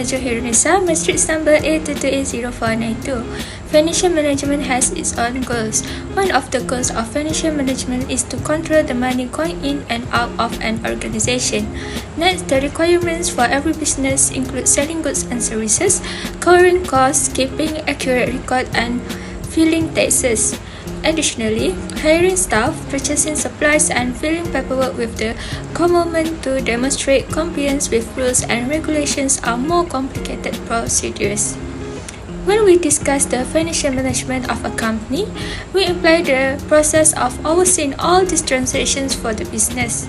Najwa Hirunisa, matrix number A22A0492. Financial management has its own goals. One of the goals of financial management is to control the money going in and out of an organization. Next, the requirements for every business include selling goods and services, covering costs, keeping accurate record, and filing taxes. Additionally, hiring staff, purchasing supplies, and filing paperwork with the government to demonstrate compliance with rules and regulations are more complicated procedures. When we discuss the financial management of a company, we imply the process of overseeing all these transactions for the business.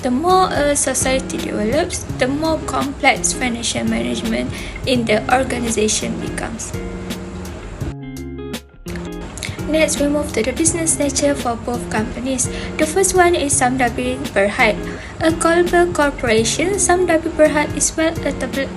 The more a society develops, the more complex financial management in the organization becomes. Next, we move to the business nature for both companies. The first one is Sime Darby Berhad. A global corporation, Sime Darby Berhad is well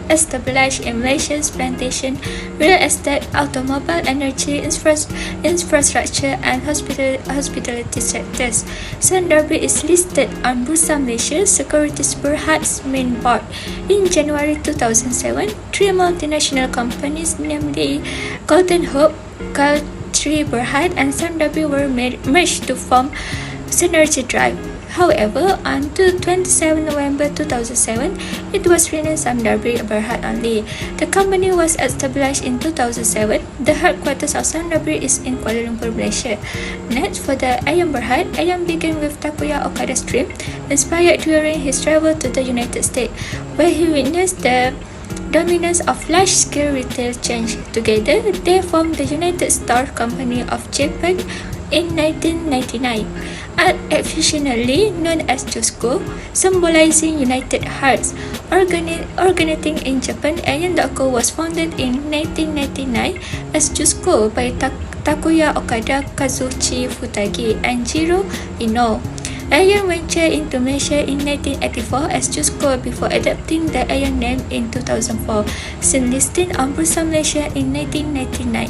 established in Malaysia's plantation, real estate, automobile, energy, infrastructure, and hospitality sectors. Sime Darby is listed on Bursa Malaysia Securities Berhad's main board. In January 2007, three multinational companies, namely Golden Hope, Gultree Berhad, and Sime Darby were merged to form Synergy Drive. However, on 27 November 2007, it was renamed Sime Darby Berhad only. The company was established in 2007. The headquarters of Sime Darby is in Kuala Lumpur, Malaysia. Next, for the Ayam Berhad, Ayam began with Takuya Okada's dream, inspired during his travel to the United States, where he witnessed the dominance of large-scale retail chains. Together, they formed the United Store Company of Japan in 1999, affectionately known as JUSCO, symbolizing United Hearts. Originating in Japan, Ayam.co was founded in 1999 as JUSCO by Takuya Okada, Kazuchi Futagi, and Jiro Ino. Ayam ventured into Malaysia in 1984 as JUSCO before adopting the Ayam name in 2004, since listing on Bursa Malaysia in 1999.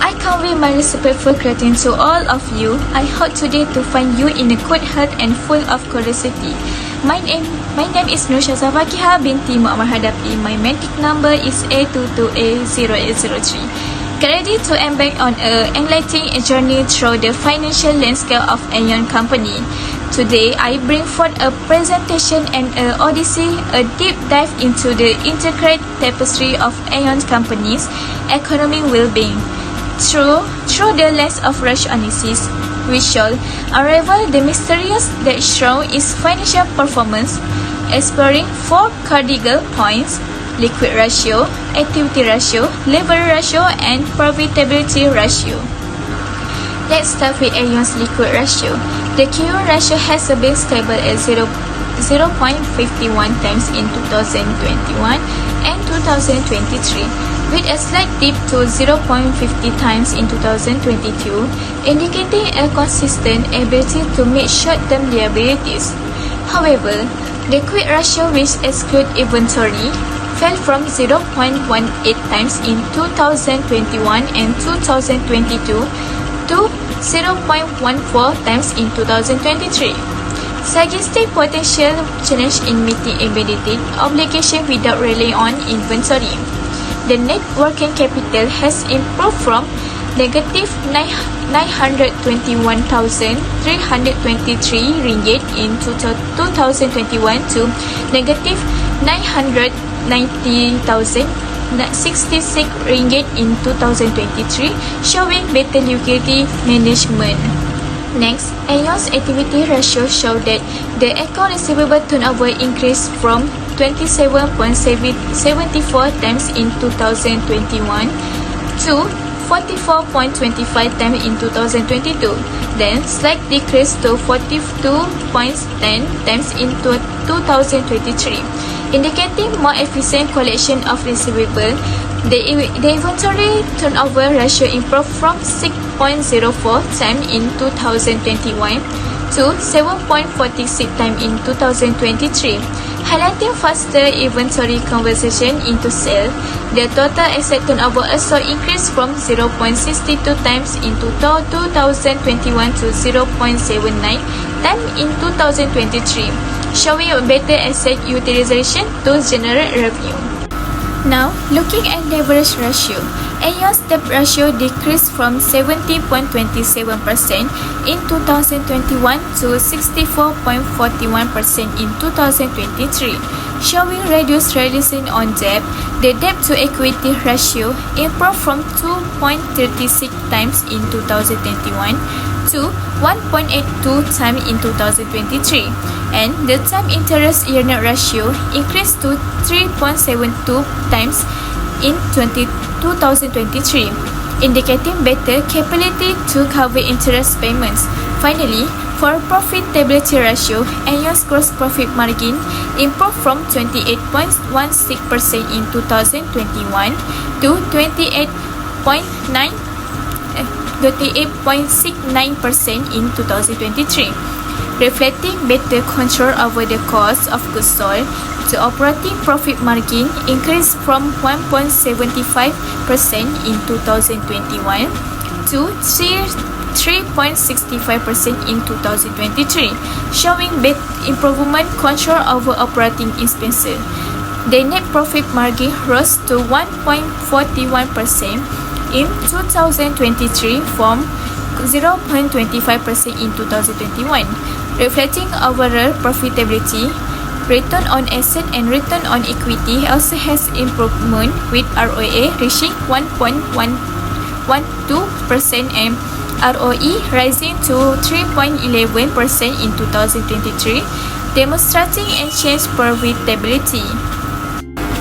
I convey my reciprocal gratitude to all of you. I hope today to find you in a good health and full of curiosity. My name is Nusha Zafakiha binti Muammar Hadapi. My matric number is A22A0803. Get ready to embark on an enlightening journey through the financial landscape of Aeon Company. Today, I bring forth a presentation and an odyssey, a deep dive into the intricate tapestry of Aeon Company's economic well-being. Through the lens of rationalities, we shall unravel the mysteries that shroud its financial performance, exploring four cardinal points: liquid ratio, activity ratio, leverage ratio, and profitability ratio. Let's start with Aeon's liquid ratio. The QE ratio has been stable at 0.51 times in 2021 and 2023, with a slight dip to 0.50 times in 2022, indicating a consistent ability to meet short-term liabilities. However, the quick ratio, which excludes inventory, fell from 0.18 times in 2021 and 2022 to 0.14 times in 2023, suggesting potential challenge in meeting embedded obligation without relying on inventory. The net working capital has improved from negative 921,323 ringgit in 2021 to negative 990,066 ringgit in 2023, showing better liquidity management. Next, Aeon's activity ratio showed that the account receivable turnover increased from 27.74 times in 2021 to 44.25 times in 2022, then slight decrease to 42.10 times in 2023, indicating more efficient collection of receivable. The inventory turnover ratio improved from 6.04 times in 2021 to 7.46 times in 2023, highlighting faster inventory conversion into sales. The total asset turnover also increased from 0.62 times in 2021 to 0.79 times in 2023, showing a better asset utilization to generate revenue. Now, looking at leverage ratio, Aeon's debt ratio decreased from 70.27% in 2021 to 64.41% in 2023, showing reduced reliance on debt. The debt-to-equity ratio improved from 2.36 times in 2021 to 1.82 times in 2023, and the time interest earned ratio increased to 3.72 times in 2023, indicating better capability to cover interest payments. Finally, for profitability ratio, Aeon's gross profit margin improved from 28.16% in 2021 to 28.69% in 2023, reflecting better control over the cost of goods sold. The operating profit margin increased from 1.75% in 2021 to 3.65% in 2023, showing better improvement control over operating expenses. The net profit margin rose to 1.41% in 2023 from 0.25% in 2021, reflecting overall profitability. Return on asset and return on equity also has improvement, with ROA reaching 1.12% and ROE rising to 3.11% in 2023, demonstrating enhanced profitability.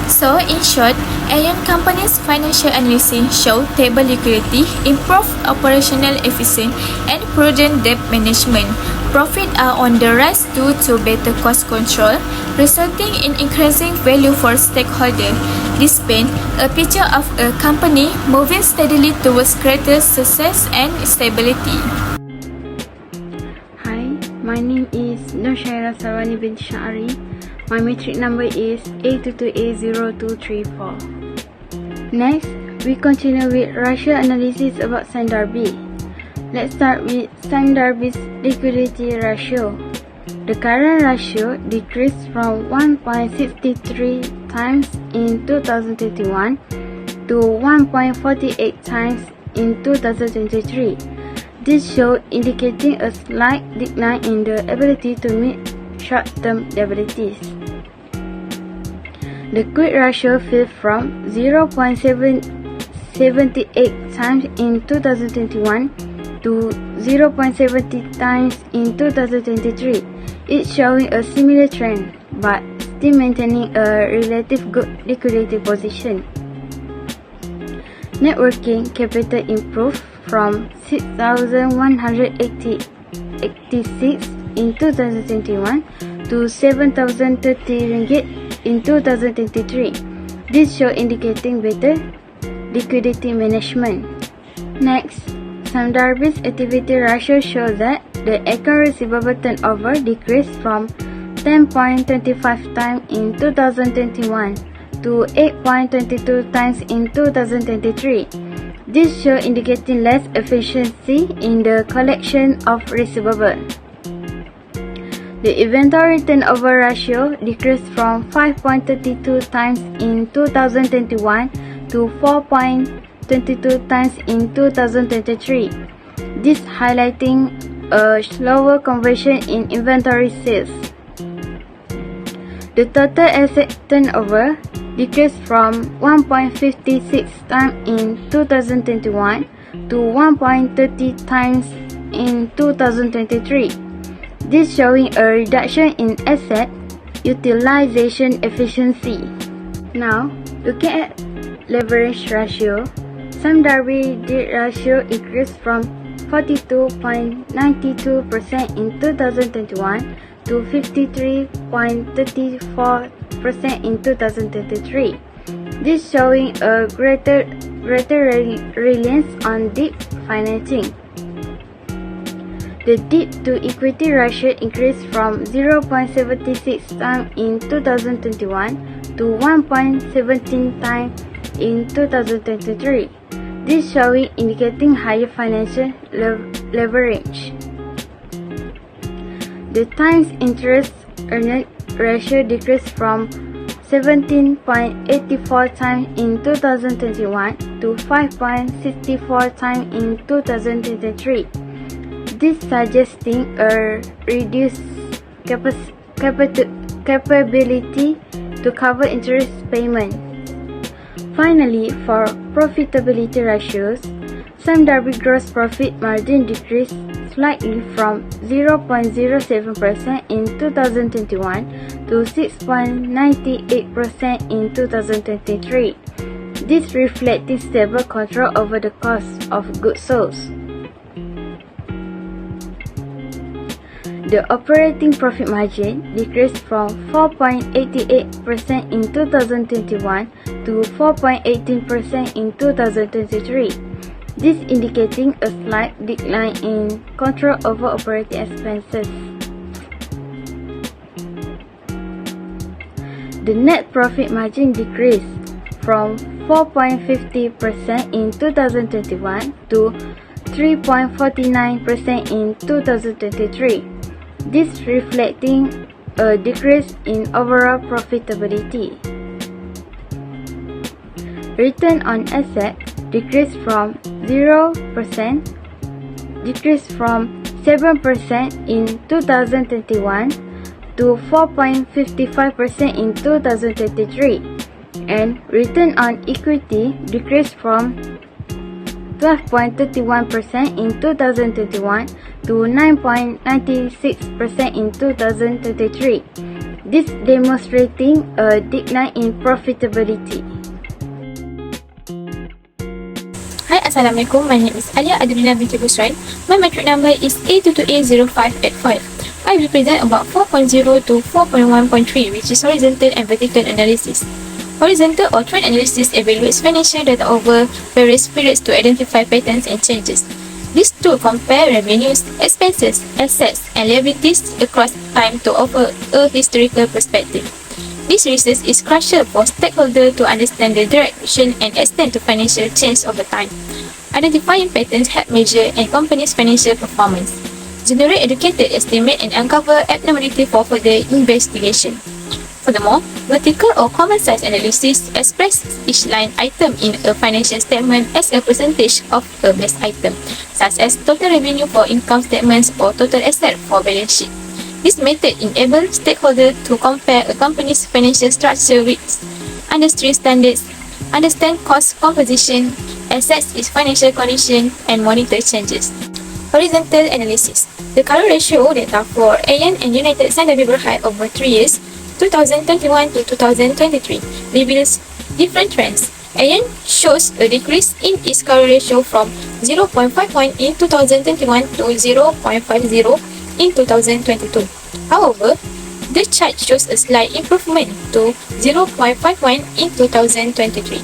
So, in short, Aeon Company's financial analysis show stable liquidity, improved operational efficiency, and prudent debt management. Profits are on the rise due to better cost control, resulting in increasing value for stakeholders. This paints a picture of a company moving steadily towards greater success and stability. Hi, my name is Nushaira Sarwani bin Sha'ari. My metric number is A22A0234. Next, we continue with ratio analysis about Sime Darby. Let's start with Sime Darby's liquidity ratio. The current ratio decreased from 1.63 times in 2021 to 1.48 times in 2023. This shows indicating a slight decline in the ability to meet short-term liabilities. The quick ratio fell from 0.78 times in 2021 to 0.70 times in 2023. It's showing a similar trend, but still maintaining a relative good liquidity position. Net working capital improved from 6,186 in 2021 to 7,030 ringgit in 2023. This shows indicating better liquidity management. Next, Sime Darby's activity ratio shows that the account receivable turnover decreased from 10.25 times in 2021 to 8.22 times in 2023. This shows indicating less efficiency in the collection of receivables. The inventory turnover ratio decreased from 5.32 times in 2021 to 4.22 times in 2023. This highlighting a slower conversion in inventory sales. The total asset turnover decreased from 1.56 times in 2021 to 1.30 times in 2023. This showing a reduction in asset utilization efficiency. Now, looking at leverage ratio, Sime Darby debt ratio increased from 42.92% in 2021 to 53.34% in 2023. This showing a greater reliance on debt financing. The debt-to-equity ratio increased from 0.76 times in 2021 to 1.17 times in 2023. This showing indicating higher financial leverage. The times interest earnings ratio decreased from 17.84 times in 2021 to 5.64 times in 2023. This suggesting a reduced capability to cover interest payments. Finally, for profitability ratios, Sime Darby gross profit margin decreased slightly from 0.07% in 2021 to 6.98% in 2023. This reflecting stable control over the cost of goods sold. The operating profit margin decreased from 4.88% in 2021 to 4.18% in 2023. This indicating a slight decline in control over operating expenses. The net profit margin decreased from 4.50% in 2021 to 3.49% in 2023. This reflecting a decrease in overall profitability. Return on assets decreased from 7% in 2021 to 4.55% in 2023, and return on equity decreased from 12.31% in 2021 to 9.96% in 2023. This demonstrating a decline in profitability. Hi, Assalamualaikum. My name is Alia Adrina binti Busran. My metric number is A22A0585. I represent about 4.0 to 4.1.3, which is horizontal and vertical analysis. Horizontal or trend analysis evaluates financial data over various periods to identify patterns and changes. This tool compares revenues, expenses, assets, and liabilities across time to offer a historical perspective. This research is crucial for stakeholders to understand the direction and extent of financial change over time. Identifying patterns help measure a company's financial performance, generate educated estimate, and uncover abnormality for further investigation. Furthermore, vertical or common size analysis expresses each line item in a financial statement as a percentage of a base item, such as total revenue for income statements or total asset for balance sheet. This method enables stakeholders to compare a company's financial structure with industry standards, understand cost composition, assess its financial condition, and monitor changes. Horizontal analysis. The current ratio data for AEON and United Sime Darby Berhad over 3 years, 2021 to 2023, reveals different trends. AEON shows a decrease in its current ratio from 0.51 in 2021 to 0.50 in 2022. However, the chart shows a slight improvement to 0.51 in 2023.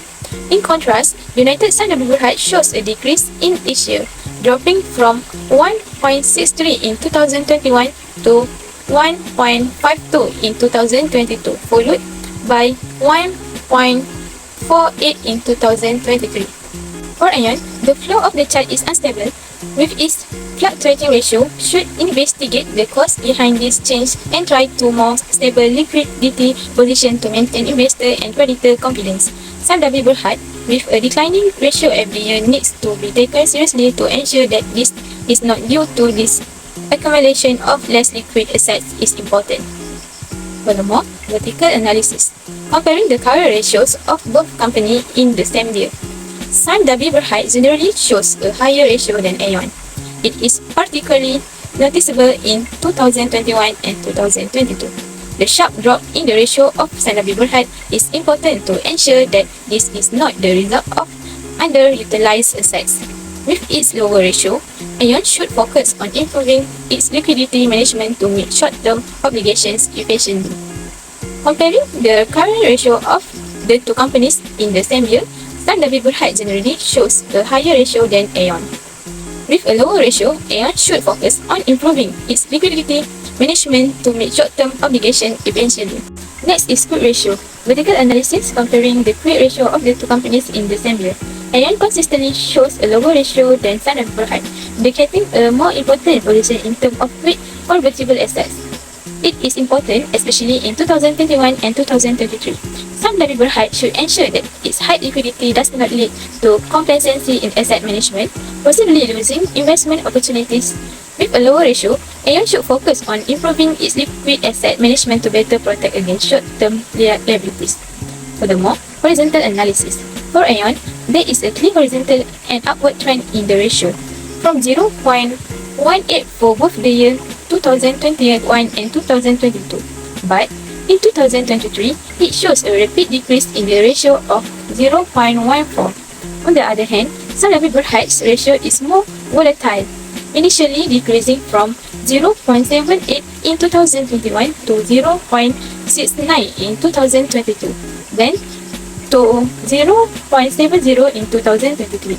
In contrast, United Sime Darby Berhad shows a decrease in each year, dropping from 1.63 in 2021 to 1.52 in 2022, followed by 1.48 in 2023. For AEON, the flow of the chart is unstable, with its fluctuating ratio. Should investigate the cause behind this change and try to more stable liquidity position to maintain investor and creditor confidence. Sime Darby Berhad, with a declining ratio every year, needs to be taken seriously to ensure that this is not due to this accumulation of less liquid assets is important. Furthermore, vertical analysis. Comparing the current ratios of both companies in the same year. Sime Darby Berhad generally shows a higher ratio than AEON. It is particularly noticeable in 2021 and 2022. The sharp drop in the ratio of Sime Darby Berhad is important to ensure that this is not the result of underutilized assets. With its lower ratio, AEON should focus on improving its liquidity management to meet short-term obligations efficiently. Comparing the current ratio of the two companies in the same year, Sime Darby Berhad generally shows a higher ratio than AEON. With a lower ratio, AEON should focus on improving its liquidity management to meet short-term obligations efficiently. Next is quick ratio. Vertical analysis comparing the quick ratio of the two companies in the same year. AEON consistently shows a lower ratio than Sime Darby Berhad, indicating a more important position in terms of quick convertible assets. It is important, especially in 2021 and 2023. Sime Darby Berhad should ensure that its high liquidity does not lead to complacency in asset management, possibly losing investment opportunities. With a lower ratio, Aeon should focus on improving its liquid asset management to better protect against short-term liabilities. Furthermore, horizontal analysis. For Aeon, there is a clear horizontal and upward trend in the ratio, from 0.18 for both the year 2021 and 2022. But in 2023, it shows a rapid decrease in the ratio of 0.14. On the other hand, Sime Darby Berhad's ratio is more volatile, initially decreasing from 0.78 in 2021 to 0.69 in 2022, then to 0.70 in 2023.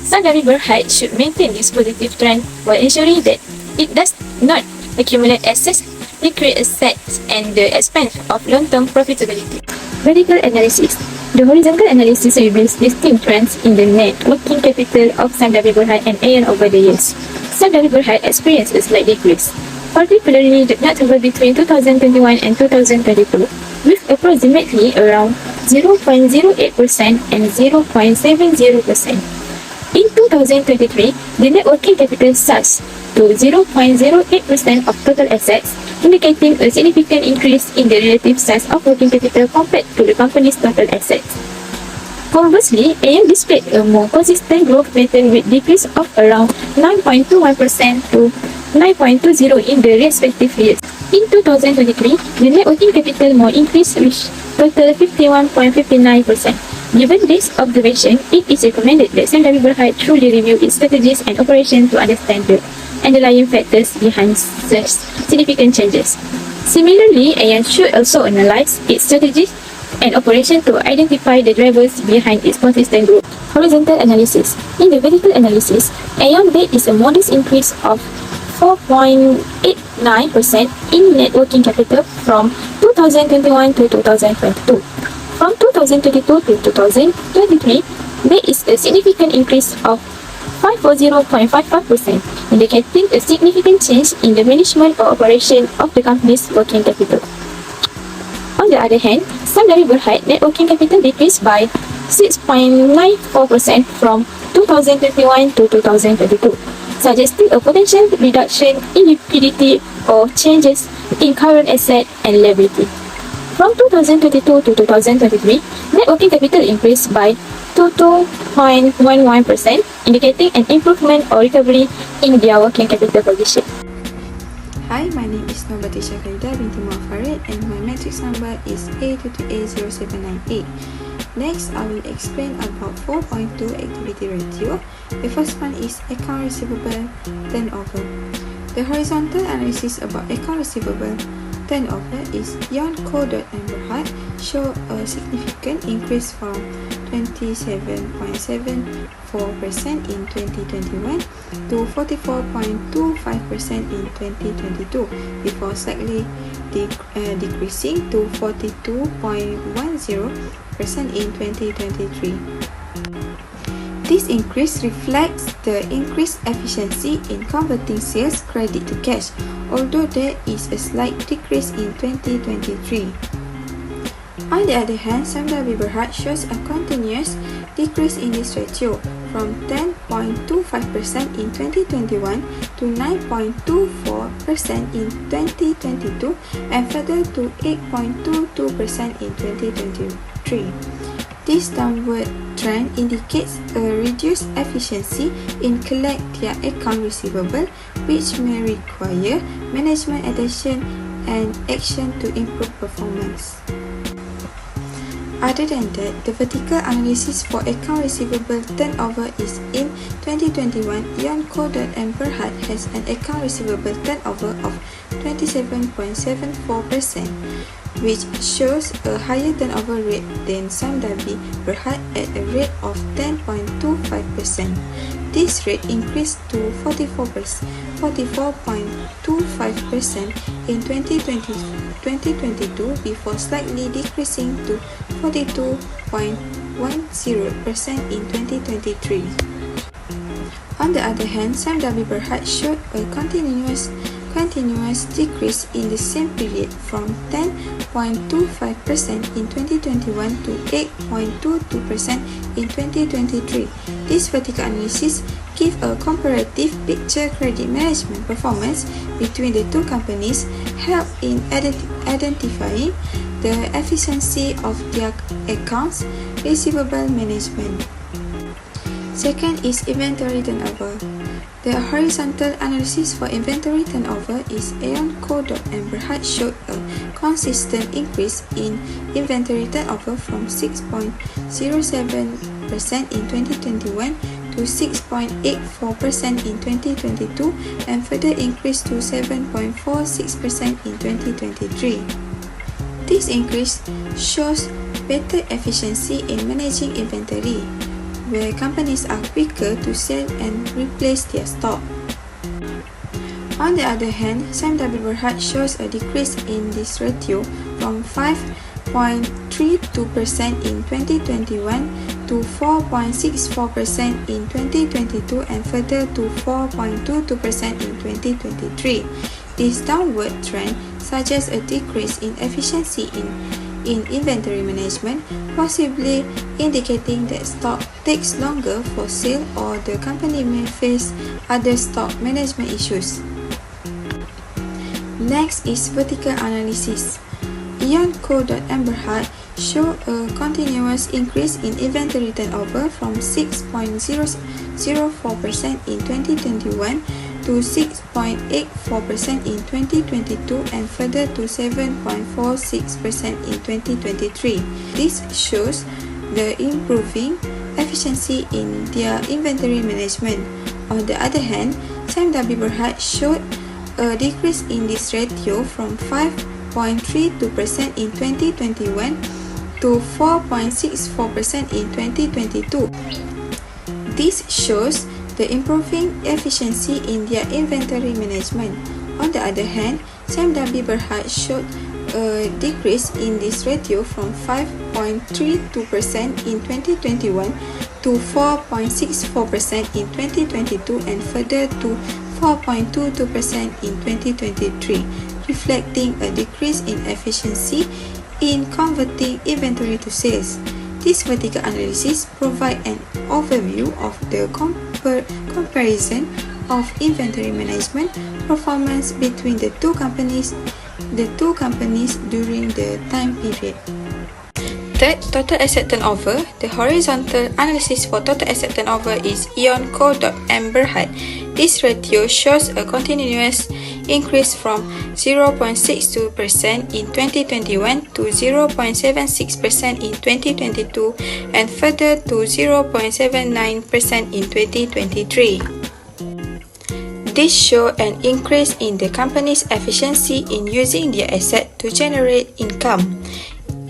Sime Darby Berhad should maintain this positive trend while ensuring that it does not accumulate excess liquid assets and the expense of long-term profitability. Vertical analysis. The horizontal analysis reveals distinct trends in the net working capital of Sime Darby Berhad and Aeon over the years. Sime Darby Berhad experienced a slight decrease, particularly notable between 2021 and 2022, with approximately around 0.08% and 0.70%. In 2023, the net working capital surged to 0.08% of total assets, indicating a significant increase in the relative size of working capital compared to the company's total assets. Conversely, Aeon displayed a more consistent growth pattern with decrease of around 9.21% to 9.20 in the respective years. In 2023, the net working capital more increase reached total 51.59%. Given this observation, it is recommended that Sime Darby Berhad truly review its strategies and operations to understand the underlying factors behind such significant changes. Similarly, Aeon should also analyze its strategies and operations to identify the drivers behind its consistent growth. Horizontal analysis. In the vertical analysis, Aeon there is a modest increase of 4.89% in net working capital from 2021 to 2022. From 2022 to 2023, there is a significant increase of 540.55%, indicating a significant change in the management or operation of the company's working capital. On the other hand, Sime Darby Berhad net working capital decreased by 6.94% from 2021 to 2022, suggesting a potential reduction in liquidity or changes in current asset and liability. From 2022 to 2023, net working capital increased by 22.11%, indicating an improvement or recovery in their working capital position. Hi, my name is Nobatisha Farida binti Muhammad Farid and my matrix number is A22A0798. Next, I will explain about 4.2 activity ratio. The first one is account receivable turnover. The horizontal analysis about account receivable turnover is Aeon Co. and Berhad show a significant increase from 27.74% in 2021 to 44.25% in 2022 before slightly decreasing to 42.10% in 2023. This increase reflects the increased efficiency in converting sales credit to cash, although there is a slight decrease in 2023. On the other hand, Sime Darby Berhad shows a continuous decrease in this ratio from 10.25% in 2021 to 9.24% in 2022 and further to 8.22% in 2023. This downward trend indicates a reduced efficiency in collect their account receivable, which may require management attention and action to improve performance. Other than that, the vertical analysis for account receivable turnover is in 2021, Aeon Co. and Berhad has an account receivable turnover of 27.74%, which shows a higher turnover rate than Sime Darby Berhad at a rate of 10.25%. This rate increased to 44.25% in 2022 before slightly decreasing to 42.10% in 2023. On the other hand, Sime Darby Berhad showed a continuous continuous decrease in the same period from 10.25% in 2021 to 8.22% in 2023. This vertical analysis gives a comparative picture credit management performance between the two companies, help in identifying the efficiency of their accounts receivable management. Second is inventory turnover. The horizontal analysis for inventory turnover is Aeon Co. and Berhad showed a consistent increase in inventory turnover from 6.07% in 2021 to 6.84% in 2022 and further increased to 7.46% in 2023. This increase shows better efficiency in managing inventory, where companies are quicker to sell and replace their stock. On the other hand, Sime Darby Berhad shows a decrease in this ratio from 5.32% in 2021 to 4.64% in 2022 and further to 4.22% in 2023. This downward trend suggests a decrease in efficiency in inventory management, possibly indicating that stock takes longer for sale or the company may face other stock management issues. Next is vertical analysis. Aeon Co. and Berhad show a continuous increase in inventory turnover from 6.004% in 2021 to 6.84% in 2022 and further to 7.46% in 2023. This shows the improving efficiency in their inventory management. On the other hand, Sime Darby Berhad showed a decrease in this ratio from 5.32% in 2021 to 4.64% in 2022. This shows the improving efficiency in their inventory management. On the other hand, Sime Darby Berhad showed a decrease in this ratio from 5.32% in 2021 to 4.64% in 2022 and further to 4.22% in 2023, reflecting a decrease in efficiency in converting inventory to sales. This vertical analysis provides an overview of the comparison of inventory management performance between the two companies during the time period. Third, total asset turnover. The horizontal analysis for total asset turnover is Aeon Co. and Berhad. This ratio shows a continuous increase from 0.62% in 2021 to 0.76% in 2022 and further to 0.79% in 2023. This shows an increase in the company's efficiency in using their asset to generate income.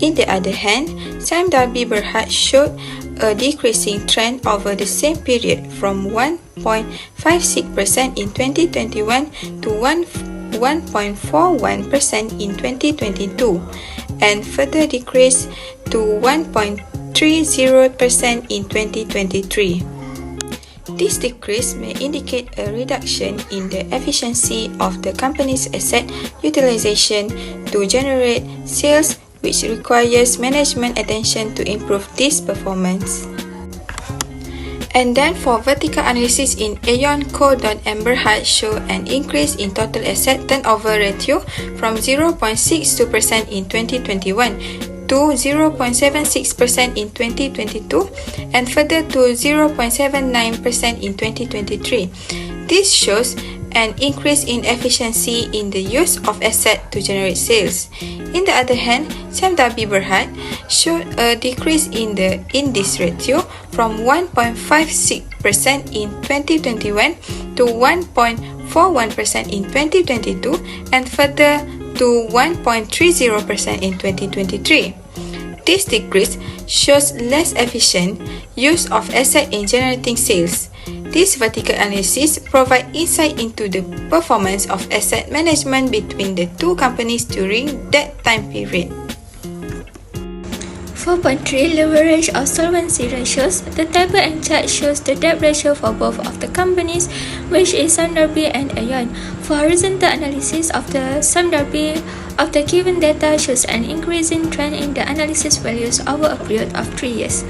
On the other hand, Sime Darby Berhad showed a decreasing trend over the same period from 1.56% in 2021 to 1.41% in 2022 and further decreased to 1.30% in 2023. This decrease may indicate a reduction in the efficiency of the company's asset utilization to generate sales, which requires management attention to improve this performance. And then for vertical analysis in Aeon Co. and Berhad show an increase in total asset turnover ratio from 0.62% in 2021 to 0.76% in 2022 and further to 0.79% in 2023. This shows an increase in efficiency in the use of assets to generate sales. On the other hand, Sime Darby Berhad showed a decrease in this ratio from 1.56% in 2021 to 1.41% in 2022 and further to 1.30% in 2023. This decrease shows less efficient use of assets in generating sales. This vertical analysis provides insight into the performance of asset management between the two companies during that time period. 4.3 Leverage or solvency ratios. The table and chart shows the debt ratio for both of the companies, which is Sunderby and Aon. For horizontal analysis of the Sunderby of the given data shows an increasing trend in the analysis values over a period of 3 years.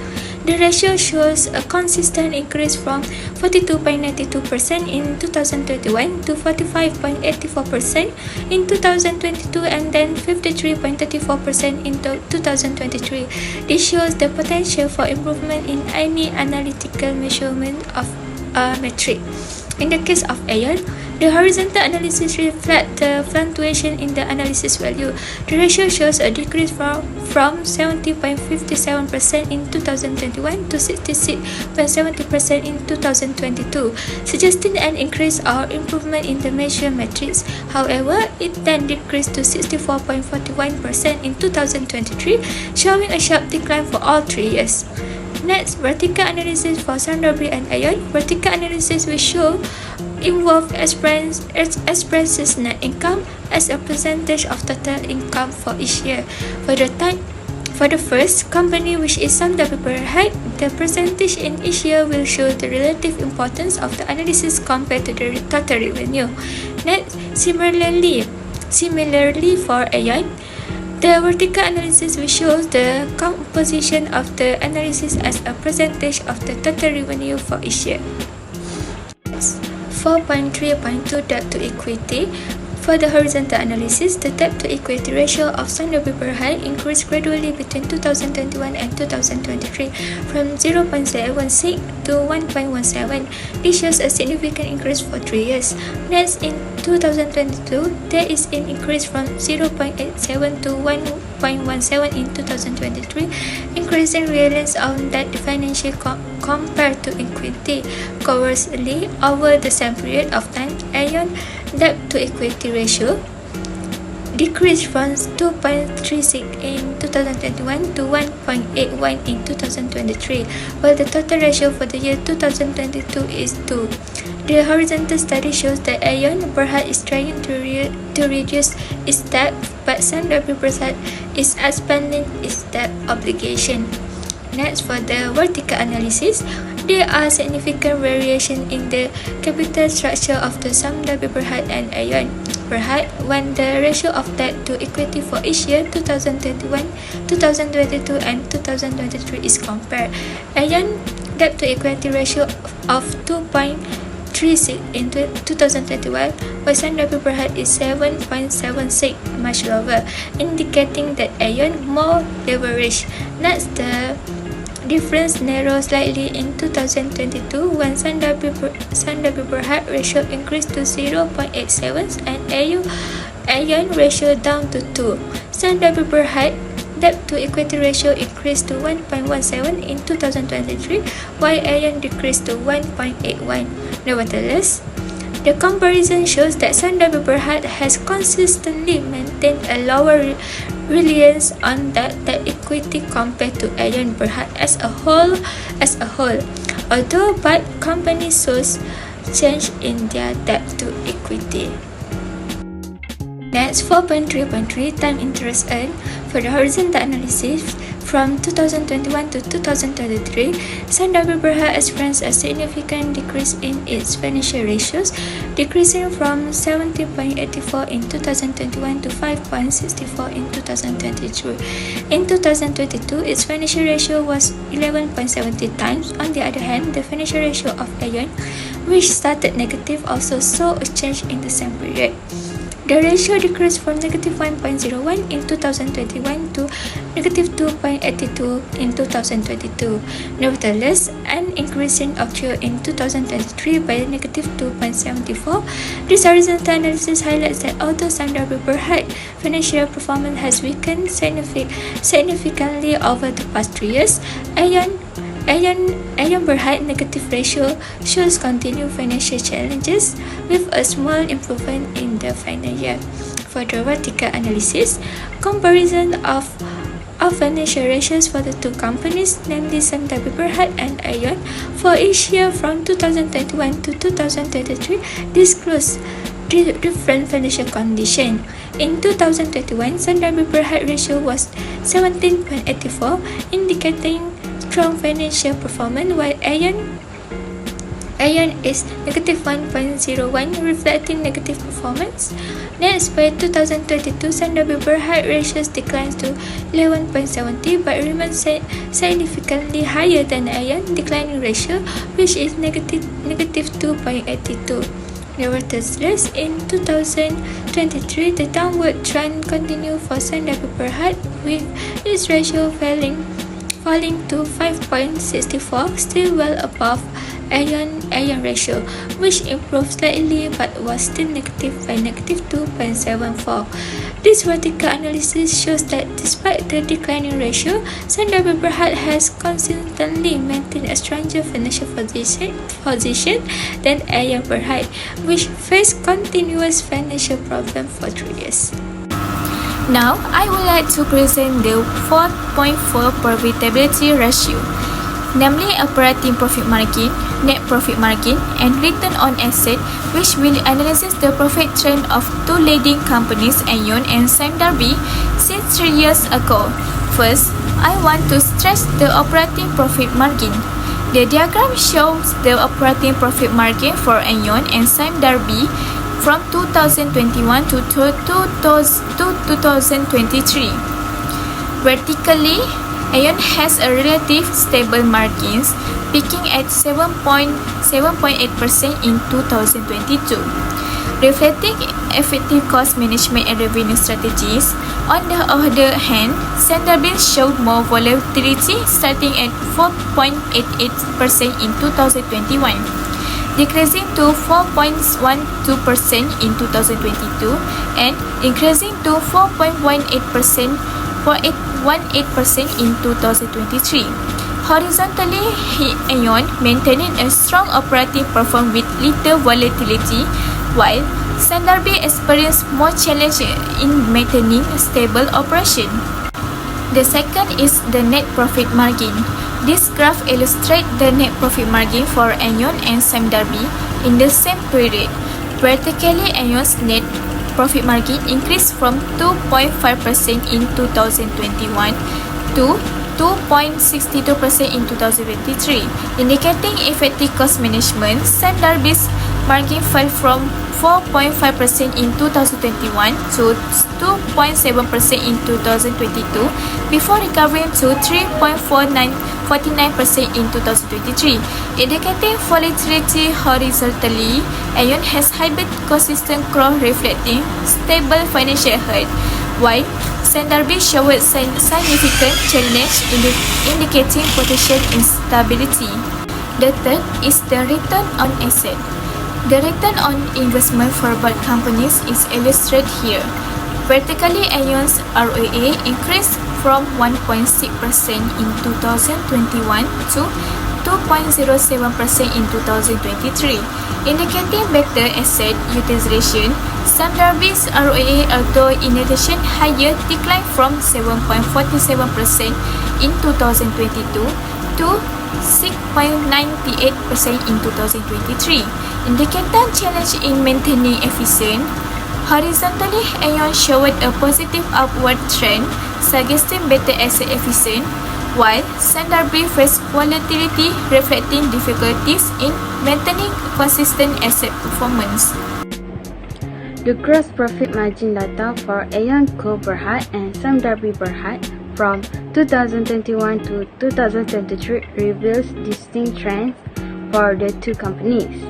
The ratio shows a consistent increase from 42.92% in 2021 to 45.84% in 2022 and then 53.34% in 2023. This shows the potential for improvement in any analytical measurement of a metric. In the case of Aon, the horizontal analysis reflects the fluctuation in the analysis value. The ratio shows a decrease from 70.57% in 2021 to 66.70% in 2022, suggesting an increase or improvement in the measured metrics. However, it then decreased to 64.41% in 2023, showing a sharp decline for all 3 years. Next, vertical analysis for Sunderby and Aon. Vertical analysis will show involve expresses net income as a percentage of total income for each year. For the first company, which is Sunderby Berhad, the percentage in each year will show the relative importance of the analysis compared to the total revenue. Next, similarly for Aon, the vertical analysis will show the composition of the analysis as a percentage of the total revenue for each year. 4.3.2 Debt to equity. For the horizontal analysis, the debt to equity ratio of Sunderby Berhad increased gradually between 2021 and 2023 from 0.76 to 1.17. This shows a significant increase for 3 years. Next, in 2022, there is an increase from 0.87 to 1.17 in 2023, increasing reliance on debt financial compared to equity. Conversely, over the same period of time, Aon debt to equity ratio decreased from 2.36 in 2021 to 1.81 in 2023, while the total ratio for the year 2022 is 2. The horizontal study shows that Aon Berhad is trying to reduce its debt, but Sunderby Berhad is expanding its debt obligation. Next, for the vertical analysis, there are significant variations in the capital structure of the Sunderby Berhad and Aon Berhad when the ratio of debt to equity for each year 2021, 2022 and 2023 is compared. Aon debt to equity ratio of 2.36 in 2021, while Sunderby Berhad is 7.76, much lower, indicating that Aon more leveraged. Next, the difference narrows slightly in 2022 when Sunderby Berhad ratio increased to 0.87 and Aon ratio down to 2. Sunderby Berhad debt to equity ratio increased to 1.17 in 2023, while Aon decreased to 1.81. Nevertheless, the comparison shows that Sunderby Berhad has consistently maintained a lower reliance on debt to equity compared to Aon Berhad as a whole. Although both companies shows change in their debt to equity. Next, 4.3.3 time interest earned. For the horizontal analysis, from 2021 to 2023, Sunderby Berhad experienced a significant decrease in its financial ratios, decreasing from 17.84 in 2021 to 5.64 in 2023. In 2022, its financial ratio was 11.70 times. On the other hand, the financial ratio of Aon, which started negative, also saw a change in the same period. The ratio decreased from negative 1.01 in 2021 to negative 2.82 in 2022. Nevertheless, an increasing occurred in 2023 by negative 2.74. This horizontal analysis highlights that although Sunderby Berhad financial performance has weakened significantly over the past 3 years, Aon Berhad negative ratio shows continued financial challenges with a small improvement in the final year. For the vertical analysis, comparison of financial ratios for the two companies, namely Sunderby Berhad and Aon, for each year from 2021 to 2023 disclose different financial condition. In 2021, Standard B Berhad ratio was 17.84, indicating strong financial performance, while Aeon is negative 1.01, reflecting negative performance. Next, by 2022, Standard B Berhad ratios declines to 11.70 but remains significantly higher than Aeon declining ratio, which is negative 2.82. Nevertheless, in 2023, the downward trend continued for Standard B Berhad, with its ratio falling to 5.64, still well above Aeon ratio, which improved slightly but was still negative by negative 2.74. This vertical analysis shows that despite the declining ratio, Standard B Berhad has consistently maintained a stronger financial position than Aeon Berhad, which faced continuous financial problems for 3 years. Now, I would like to present the 4.4 profitability ratio, namely operating profit margin, net profit margin, and return on asset, which will analyze the profit trend of two leading companies, Aeon and Standard B, since 3 years ago. First, I want to stress the operating profit margin. The diagram shows the operating profit margin for Aeon and Standard B from 2021 to 2023. Vertically, Aeon has a relative stable margins, peaking at 7.8% in 2022. Reflecting effective cost management and revenue strategies, on the other hand, Standard B showed more volatility, starting at 4.88% in 2021, decreasing to 4.12% in 2022, and increasing to 4.18% in 2023. Horizontally, Aeon maintaining a strong operating performance with little volatility, while Standard B experienced more challenge in maintaining a stable operation. The second is the net profit margin. This graph illustrates the net profit margin for Aeon and Standard B in the same period. Vertically, Aeon's net profit margin increased from 2.5% in 2021 to 2.62% in 2023, indicating effective cost management. Standard B's margin fell from 4.5% in 2021 to 2.7% in 2022, before recovering to 3.49% in 2023, indicating volatility horizontally. Aeon has hybrid consistent growth reflecting stable financial health, while Standard B showed significant challenge indicating potential instability. The third is the return on asset. The return on investment for both companies is illustrated here. Vertically, Aeon's ROA increased from 1.6% in 2021 to 2.07% in 2023, indicating better asset utilization. Standard B's ROA, although in addition higher, declined from 7.47% in 2022 to 6.98% in 2023, indicating challenge in maintaining efficient. Horizontally, Aeon showed a positive upward trend, suggesting better asset efficiency, while Standard B faced volatility, reflecting difficulties in maintaining consistent asset performance. The gross profit margin data for Aeon Co Berhad and Standard B Berhad from 2021 to 2023 reveals distinct trends for the two companies.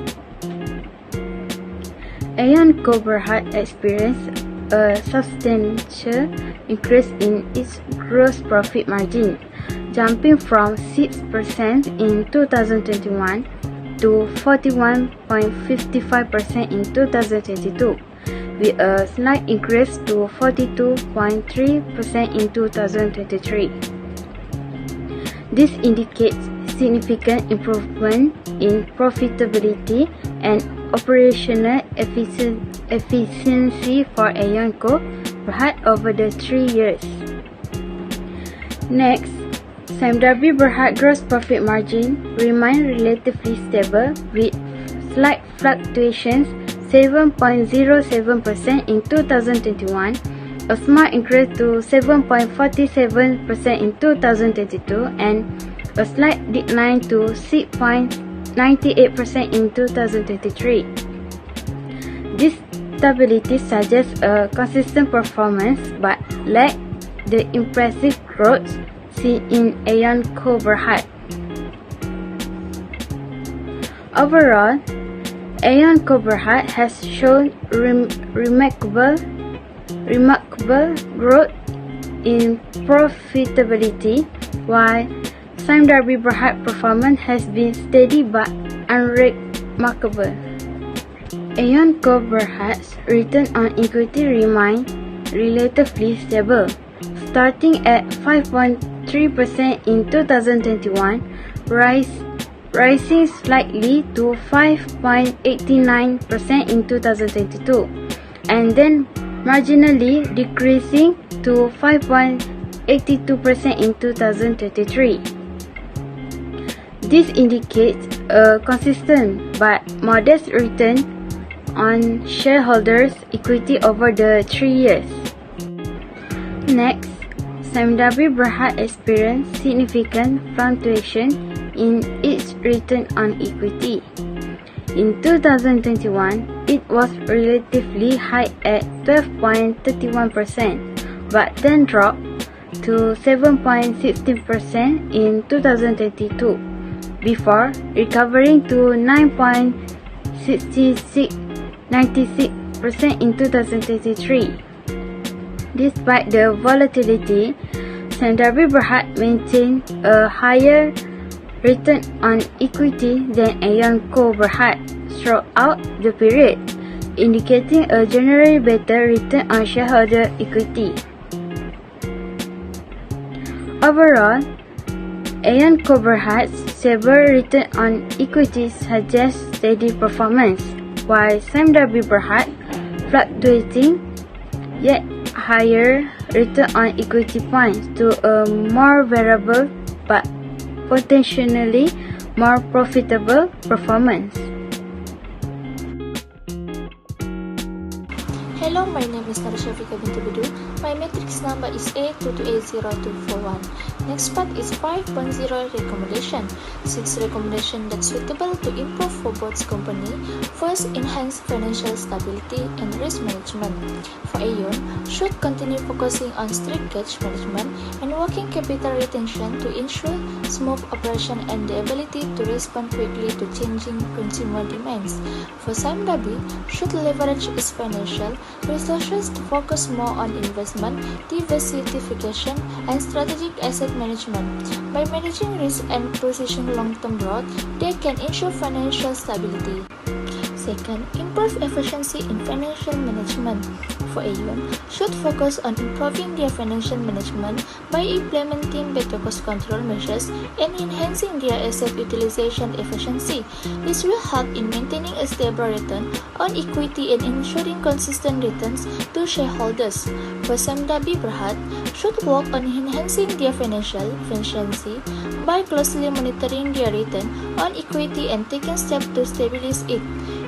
Aeon Co Berhad experienced a substantial increase in its gross profit margin, jumping from 6% in 2021 to 41.55% in 2022, with a slight increase to 42.3% in 2023. This indicates significant improvement in profitability and operational efficiency for Aeon Co Berhad over the 3 years. Next, Standard B Berhad gross profit margin remained relatively stable with slight fluctuations 7.07% in 2021, a small increase to 7.47% in 2022, and a slight decline to 6.98% in 2023. This stability suggests a consistent performance but lack the impressive growth seen in Aeon Co Berhad. Overall, Aeon Co Berhad has shown remarkable growth in profitability, while Sime Darby Berhad performance has been steady but unremarkable. Aeon Co Berhad's return on equity remained relatively stable, starting at 5.3% in 2021, rising slightly to 5.89% in 2022, and then marginally decreasing to 5.82% in 2023. This indicates a consistent but modest return on shareholders' equity over the 3 years. Next, Sime Darby Berhad experienced significant fluctuation in its return on equity. In 2021, it was relatively high at 12.31%, but then dropped to 7.16% in 2022, before recovering to 9.96% in 2023. Despite the volatility, Sime Darby Berhad maintained a higher return on equity than Aeon Co Berhad throughout the period, indicating a generally better return on shareholder equity. Overall, Aeon Co Berhad's stable return on equity suggests steady performance, while Sime Darby Berhad fluctuating yet higher return on equity points to a more variable but potentially more profitable performance. Hello, my name is Nur Syafiqah binti Bedu. My matrix number is A22800241. Next part is 5.0 recommendation. 6 recommendation that's suitable to improve for both company. First, enhance financial stability and risk management. For Aeon, should continue focusing on strict cash management and working capital retention to ensure smooth operation and the ability to respond quickly to changing consumer demands. For Sime Darby, should leverage its financial resources to focus more on investment, diversification, and strategic asset management. By managing risk and positioning long-term growth, they can ensure financial stability. Second, improve efficiency in financial management. For Aeon, should focus on improving their financial management by implementing better cost control measures and enhancing their asset utilization efficiency. This will help in maintaining a stable return on equity and ensuring consistent returns to shareholders. For Sime Darby Berhad, should work on enhancing their financial efficiency by closely monitoring their return on equity and taking steps to stabilize it.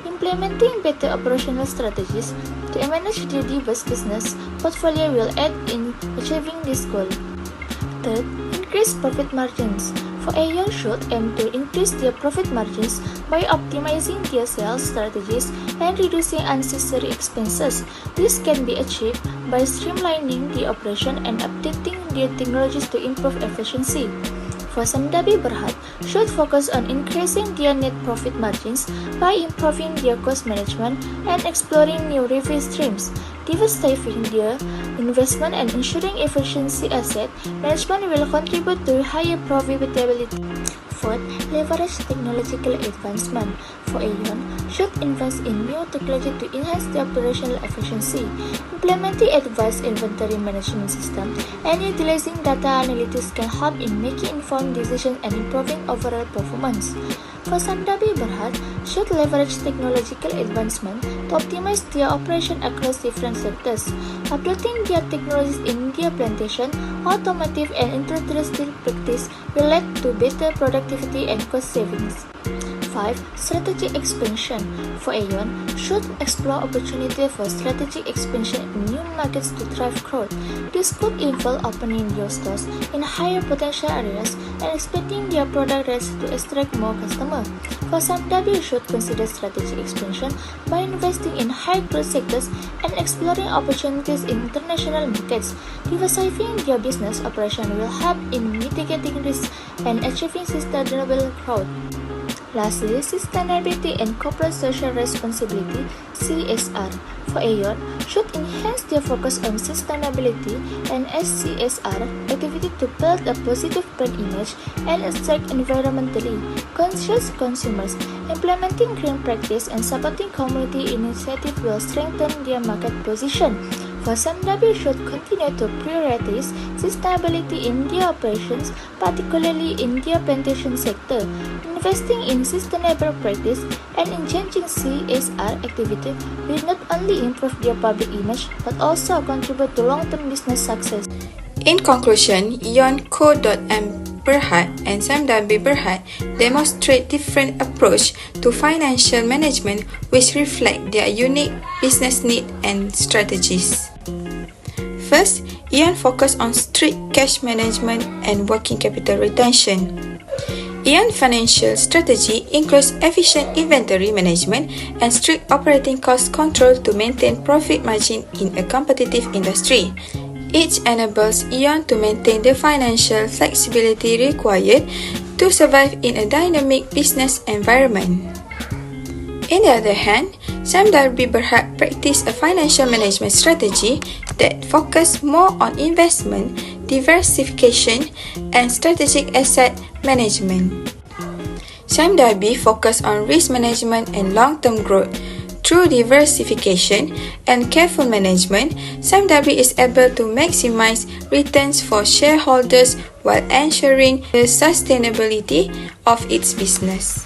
Implementing better operational strategies to manage their diverse business portfolio will aid in achieving this goal. Third, increase profit margins. For Aeon should aim to increase their profit margins by optimizing their sales strategies and reducing unnecessary expenses. This can be achieved by streamlining the operation and updating their technologies to improve efficiency. For Sime Darby Berhad, should focus on increasing their net profit margins by improving their cost management and exploring new revenue streams, diversifying their investment and ensuring efficiency asset management will contribute to higher profitability. Fourth, leverage technological advancement. For Aeon, should invest in new technology to enhance the operational efficiency. Implementing advanced inventory management system and utilizing data analytics can help in making informed decisions and improving overall performance. For Sime Darby Berhad, should leverage technological advancement to optimize their operation across different sectors. Uploading their technologies in their plantation, automotive and industrial practice will lead to better productivity and cost savings. 5. Strategic expansion. For Aeon, should explore opportunity for strategic expansion in new markets to drive growth. This could involve opening new stores in higher potential areas and expanding their product range to attract more customers. For Samdabi, should consider strategic expansion by investing in high growth sectors and exploring opportunities in international markets. Diversifying their business operation will help in mitigating risks and achieving sustainable growth. Lastly, sustainability and corporate social responsibility (CSR) for Aeon should enhance their focus on sustainability and CSR activity to build a positive brand image and attract environmentally conscious consumers. Implementing green practice and supporting community initiatives will strengthen their market position. For Samdabi should continue to prioritize sustainability in their operations, particularly in their plantation sector. Investing in sustainable practice and engaging CSR activity will not only improve their public image but also contribute to long-term business success. In conclusion, Aeon Co.M Berhad and Samdabi Berhad demonstrate different approach to financial management which reflect their unique business needs and strategies. First, Aeon focus on strict cash management and working capital retention. Aeon financial strategy includes efficient inventory management and strict operating cost control to maintain profit margin in a competitive industry. Each enables Aeon to maintain the financial flexibility required to survive in a dynamic business environment. On the other hand, Samdabi Berhad practice a financial management strategy that focus more on investment, diversification, and strategic asset management. Samdabi focus on risk management and long-term growth. Through diversification and careful management, Samdabi is able to maximize returns for shareholders while ensuring the sustainability of its business.